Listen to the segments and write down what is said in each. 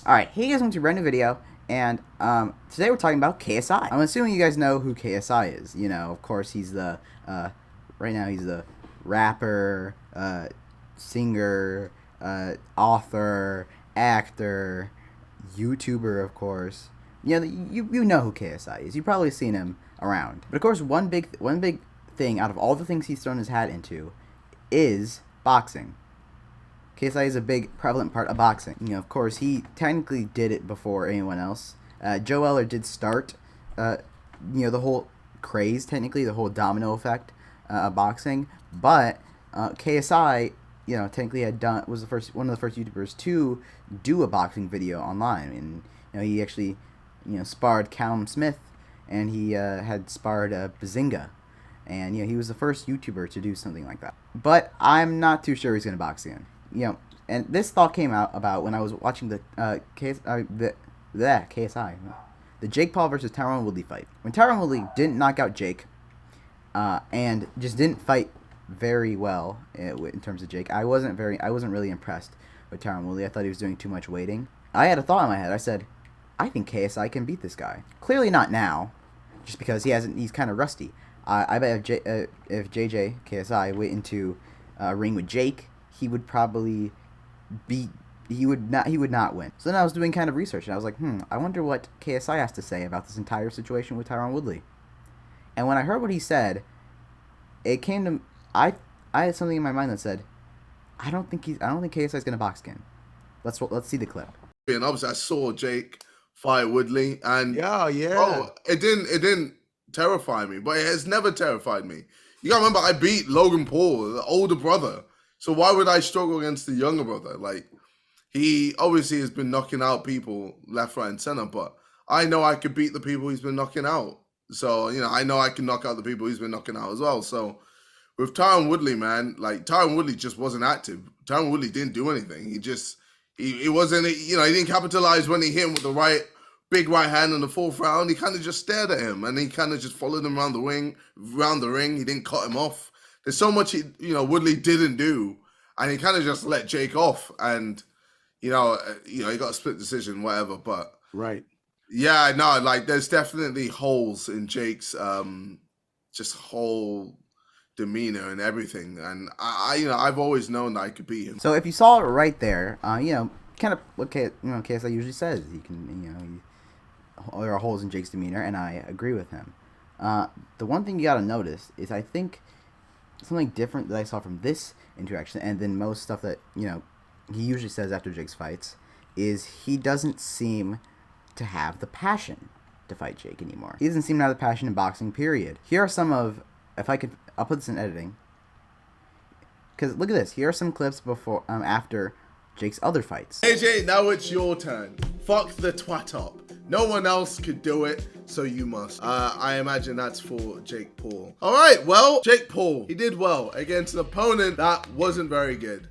Alright, hey guys, welcome to a brand new video, and today we're talking about KSI. I'm assuming you guys know who KSI is. You know, of course, he's the, right now he's the rapper, singer, author, actor, YouTuber, of course. You know, you know who KSI is. You've probably seen him around. But of course, one big thing out of all the things he's thrown his hat into is boxing. KSI is a big, prevalent part of boxing. You know, of course, he technically did it before anyone else. Joe Eller did start, you know, the whole craze, technically, the whole domino effect of boxing. But KSI, you know, technically was one of the first YouTubers to do a boxing video online. And, you know, he actually, you know, sparred Callum Smith, and he had sparred Bazinga. And, you know, he was the first YouTuber to do something like that. But I'm not too sure he's going to box again. You know, and this thought came out about when I was watching the KSI, the Jake Paul versus Tyron Woodley fight. When Tyron Woodley didn't knock out Jake, and just didn't fight very well in terms of Jake, I wasn't really impressed with Tyron Woodley. I thought he was doing too much waiting. I had a thought in my head. I said, I think KSI can beat this guy. Clearly not now, just because he's kind of rusty. I bet if JJ KSI went into a ring with Jake, he would probably he would not win. So then I was doing kind of research, and I was like, I wonder what KSI has to say about this entire situation with Tyron Woodley. And when I heard what he said, it came to I had something in my mind that said, I don't think KSI is gonna box again. Let's see the clip. And obviously, I saw Jake fight Woodley, and it didn't terrify me, but it has never terrified me. You gotta remember, I beat Logan Paul, the older brother. So why would I struggle against the younger brother? Like, he obviously has been knocking out people left, right, and center, but I know I could beat the people he's been knocking out. So, you know, I know I can knock out the people he's been knocking out as well. So with Tyron Woodley, man, like, Tyron Woodley just wasn't active. Tyron Woodley didn't do anything. He wasn't, you know, he didn't capitalize when he hit him with the big right hand in the fourth round. He kind of just stared at him, and he kind of just followed him around the ring. He didn't cut him off. There's so much Woodley didn't do, and he kind of just let Jake off, and you know he got a split decision, whatever. But yeah, no, like, there's definitely holes in Jake's just whole demeanor and everything, and I've always known that I could beat him. So if you saw it right there, you know, kind of what KSI usually says, he can, there are holes in Jake's demeanor, and I agree with him. The one thing you got to notice is, I think, something different that I saw from this interaction, and then most stuff that, you know, he usually says after Jake's fights, is he doesn't seem to have the passion to fight Jake anymore. He doesn't seem to have the passion in boxing, period. Here are some of, I'll put this in editing, because look at this. Here are some clips before, after Jake's other fights. AJ, now it's your turn. Fuck the twat up. No one else could do it, so you must. I imagine that's for Jake Paul. All right, well, Jake Paul, he did well against an opponent that wasn't very good.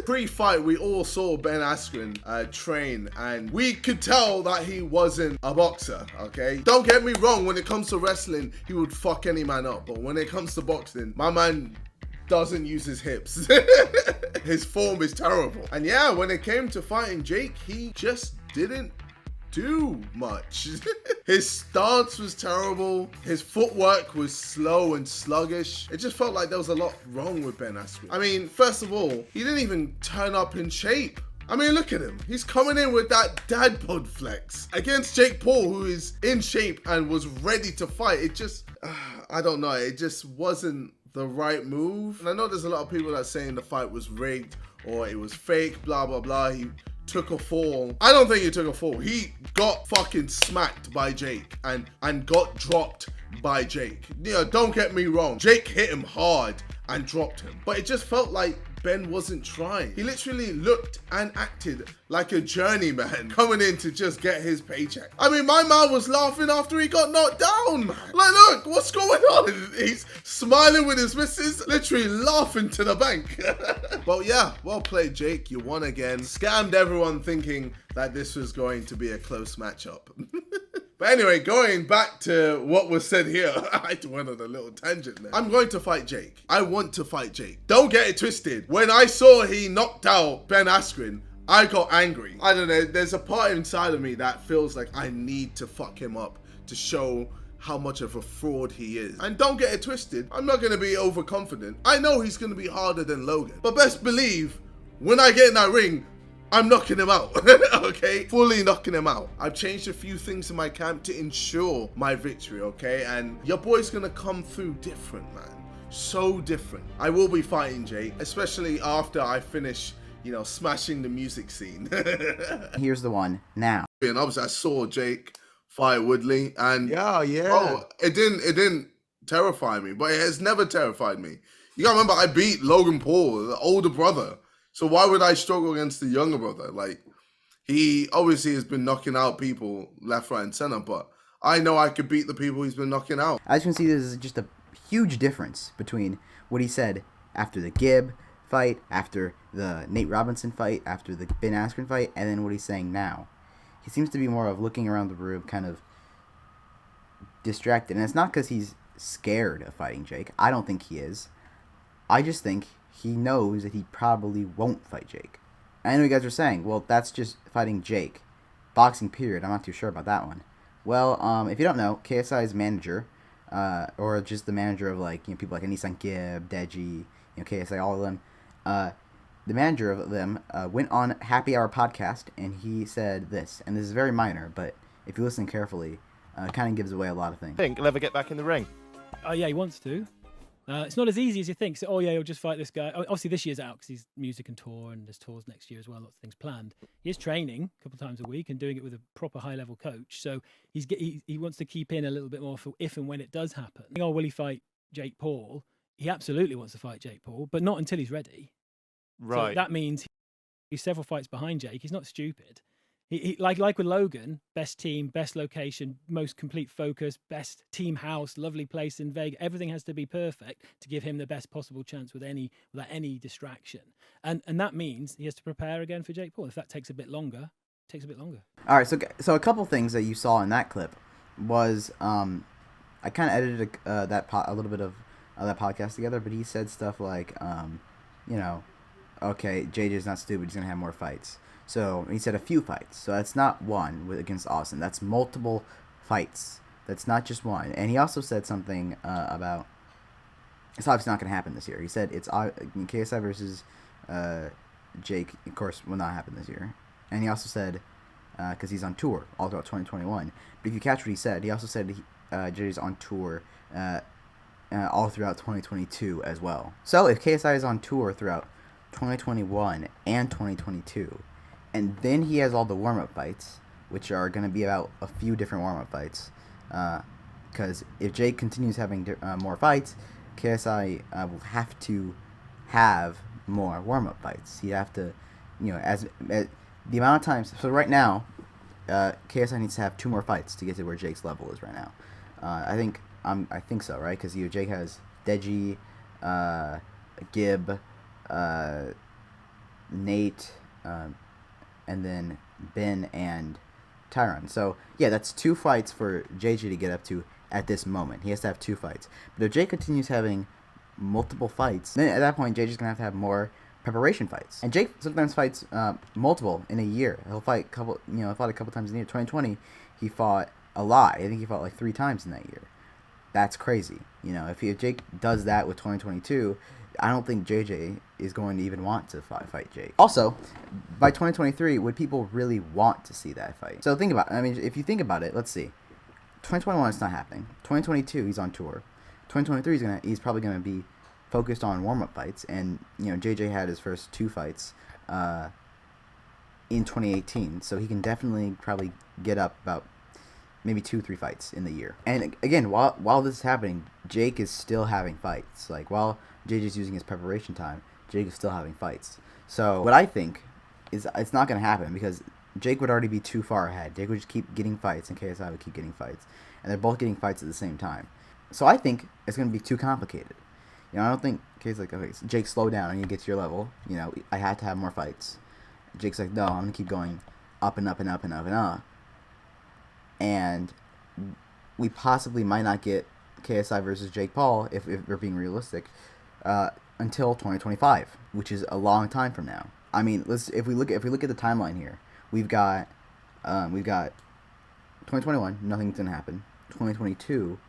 Pre-fight, we all saw Ben Askren train, and we could tell that he wasn't a boxer, okay? Don't get me wrong, when it comes to wrestling, he would fuck any man up, but when it comes to boxing, my man doesn't use his hips. His form is terrible. And yeah, when it came to fighting Jake, he just didn't do much. His stance was terrible. His footwork was slow and sluggish. It just felt like there was a lot wrong with Ben Askren. I mean, first of all, he didn't even turn up in shape. I mean, look at him. He's coming in with that dad bod flex against Jake Paul, who is in shape and was ready to fight. It just, I don't know. It just wasn't the right move. And I know there's a lot of people that are saying the fight was rigged or it was fake, blah, blah, blah. He took a fall. I don't think he took a fall. He got fucking smacked by Jake and got dropped by Jake. You know, don't get me wrong. Jake hit him hard and dropped him. But it just felt like Ben wasn't trying. He literally looked and acted like a journeyman coming in to just get his paycheck. I mean, my man was laughing after he got knocked down, man. Like, look, what's going on? He's smiling with his missus, literally laughing to the bank. Well, yeah, well played, Jake. You won again. Scammed everyone thinking that this was going to be a close matchup. But anyway, going back to what was said here, I went on a little tangent there. I'm going to fight Jake. I want to fight Jake. Don't get it twisted. When I saw he knocked out Ben Askren, I got angry. I don't know, there's a part inside of me that feels like I need to fuck him up to show how much of a fraud he is. And don't get it twisted, I'm not gonna be overconfident. I know he's gonna be harder than Logan. But best believe, when I get in that ring, I'm knocking him out, okay? Fully knocking him out. I've changed a few things in my camp to ensure my victory, okay? And your boy's gonna come through different, man. So different. I will be fighting Jake, especially after I finish, smashing the music scene. Here's the one now. And obviously I saw Jake fight Woodley, and it didn't terrify me, but it has never terrified me. You gotta remember, I beat Logan Paul, the older brother. So why would I struggle against the younger brother? Like, he obviously has been knocking out people left, right, and center, but I know I could beat the people he's been knocking out. As you can see, there's just a huge difference between what he said after the Gibb fight, after the Nate Robinson fight, after the Ben Askren fight, and then what he's saying now. He seems to be more of looking around the room, kind of distracted. And it's not because he's scared of fighting Jake. I don't think he is. I just think he knows that he probably won't fight Jake. I know you guys are saying, well, that's just fighting Jake. Boxing period. I'm not too sure about that one. Well, if you don't know, KSI's manager, or just the manager of people like Anisan Gibb, Deji, KSI, all of them, the manager of them went on Happy Hour podcast, and he said this, and this is very minor, but if you listen carefully, it kind of gives away a lot of things. Think he'll ever get back in the ring? Yeah, he wants to. It's not as easy as you think. So, he'll just fight this guy. Obviously, this year's out because he's music and tour, and there's tours next year as well. Lots of things planned. He is training a couple of times a week and doing it with a proper high-level coach. So he wants to keep in a little bit more for if and when it does happen. Will he fight Jake Paul? He absolutely wants to fight Jake Paul, but not until he's ready. Right. So that means he's several fights behind Jake. He's not stupid. He like with Logan, best team, best location, most complete focus, best team house, lovely place in Vegas. Everything has to be perfect to give him the best possible chance without any distraction. And that means he has to prepare again for Jake Paul. If that takes a bit longer, it takes a bit longer. All right, so a couple things that you saw in that clip was I kind of edited a little bit of that podcast together, but he said stuff like, okay, JJ's not stupid, he's going to have more fights. So he said a few fights. So that's not one against Austin. That's multiple fights. That's not just one. And he also said something about it's obviously not going to happen this year. He said it's KSI versus Jake, of course, will not happen this year. And he also said, because he's on tour all throughout 2021. But if you catch what he said, he also said JJ's on tour all throughout 2022 as well. So if KSI is on tour throughout 2021 and 2022, and then he has all the warm-up fights, which are going to be about a few different warm-up fights. Because if Jake continues having more fights, KSI will have to have more warm-up fights. He'd have to, as the amount of times. So right now, KSI needs to have 2 more fights to get to where Jake's level is right now. I think so, right? Because Jake has Deji, Gibb, Nate, and then Ben and Tyron. So, yeah, that's 2 fights for JJ to get up to at this moment. He has to have 2 fights. But if Jake continues having multiple fights, then at that point, JJ's going to have more preparation fights. And Jake sometimes fights multiple in a year. He'll fight a couple times in a year. 2020, he fought a lot. I think he fought like 3 times in that year. That's crazy. If Jake does that with 2022, I don't think JJ is going to even want to fight Jake. Also, by 2023, would people really want to see that fight? So think about it. I mean, if you think about it, let's see. 2021, it's not happening. 2022, he's on tour. 2023, he's probably going to be focused on warm-up fights. And, JJ had his first 2 fights in 2018. So he can definitely probably get up about maybe 2-3 fights in the year. And again, while this is happening, Jake is still having fights. Like, while JJ's using his preparation time, Jake is still having fights. So what I think is it's not going to happen because Jake would already be too far ahead. Jake would just keep getting fights and KSI would keep getting fights. And they're both getting fights at the same time. So I think it's going to be too complicated. I don't think KSI's like, okay, Jake, slow down. I need to get to your level. I had to have more fights. Jake's like, no, I'm going to keep going up and up and up and up and up. And we possibly might not get KSI versus Jake Paul, if we're being realistic, until 2025, which is a long time from now. I mean, if we look at the timeline here, we've got 2021, nothing's gonna happen. 2022,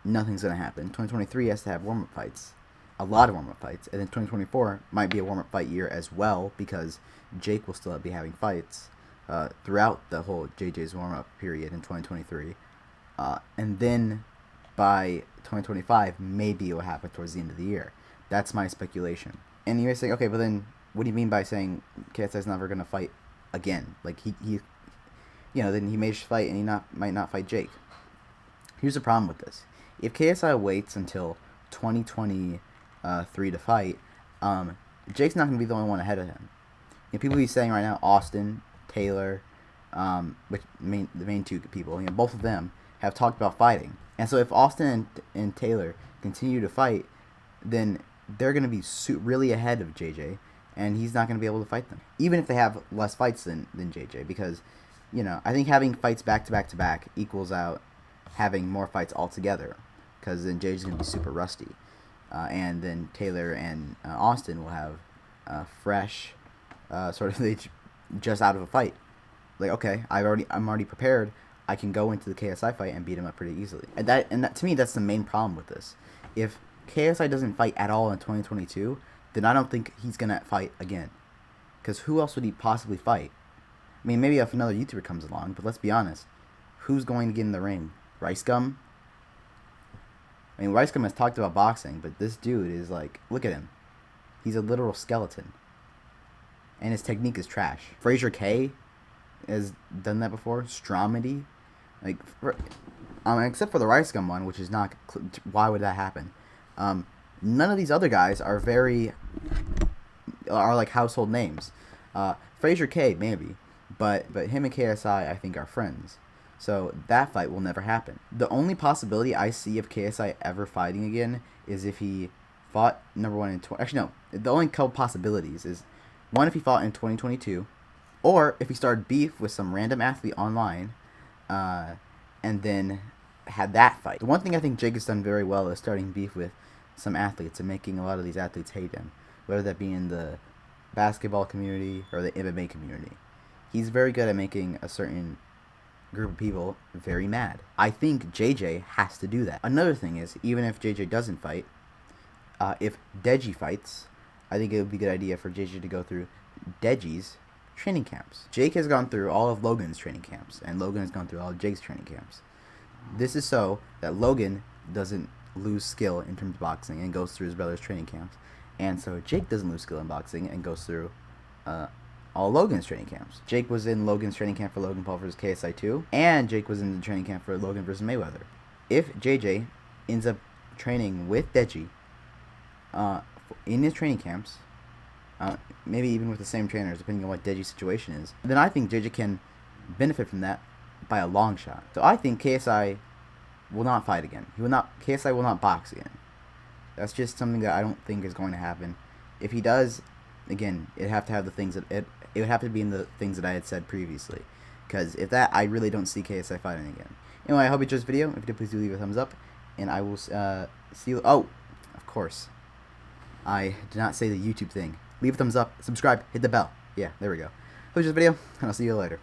nothing's gonna happen. 2023 has to have warm-up fights, a lot of warm-up fights, and then 2024 might be a warm-up fight year as well because Jake will still be having fights throughout the whole JJ's warm-up period in 2023, and then by 2025 maybe it will happen towards the end of the year. That's my speculation. And you may say, okay, but then what do you mean by saying KSI is never gonna fight again? Like he then he may just fight and he might not fight Jake. Here's the problem with this: if KSI waits until 2023 to fight, Jake's not gonna be the only one ahead of him. People be saying right now, Austin, Taylor, the main two people, both of them have talked about fighting. And so if Austin and Taylor continue to fight, then they're going to be really ahead of JJ, and he's not going to be able to fight them, even if they have less fights than JJ, because, I think having fights back to back to back equals out having more fights altogether, because then JJ's going to be super rusty, and then Taylor and Austin will have fresh, sort of just out of a fight. Like, okay, I'm already prepared. I can go into the KSI fight and beat him up pretty easily. And that to me, that's the main problem with this. If KSI doesn't fight at all in 2022, then I don't think he's gonna fight again. Because who else would he possibly fight? I mean, maybe if another YouTuber comes along, but let's be honest, who's going to get in the ring? Rice Gum? I mean, Rice Gum has talked about boxing, but this dude is like, look at him. He's a literal skeleton. And his technique is trash. Fraser K has done that before. Stromedy. Like, except for the Rice Gum one, which is not... Why would that happen? None of these other guys are like household names. Fraser K, maybe. But him and KSI, I think, are friends. So that fight will never happen. The only possibility I see of KSI ever fighting again is if he fought number one in... Actually, no. The only couple possibilities is, one, if he fought in 2022, or if he started beef with some random athlete online, and then had that fight. The one thing I think Jake has done very well is starting beef with some athletes and making a lot of these athletes hate him, whether that be in the basketball community or the MMA community. He's very good at making a certain group of people very mad. I think JJ has to do that. Another thing is, even if JJ doesn't fight, if Deji fights, I think it would be a good idea for JJ to go through Deji's training camps. Jake has gone through all of Logan's training camps, and Logan has gone through all of Jake's training camps. This is so that Logan doesn't lose skill in terms of boxing and goes through his brother's training camps, and so Jake doesn't lose skill in boxing and goes through all Logan's training camps. Jake was in Logan's training camp for Logan Paul versus KSI 2, and Jake was in the training camp for Logan versus Mayweather. If JJ ends up training with Deji in his training camps, maybe even with the same trainers, depending on what Deji's situation is, then I think JJ can benefit from that by a long shot. So I think KSI will not fight again. KSI will not box again. That's just something that I don't think is going to happen. If he does, again, it'd have to have the things that it would have to be in the things that I had said previously. Because if that, I really don't see KSI fighting again. Anyway, I hope you enjoyed this video. If you did, please do leave a thumbs up, and I will see you. Oh, of course, I did not say the YouTube thing. Leave a thumbs up, subscribe, hit the bell. Yeah, there we go. Hope you enjoyed this video, and I'll see you later.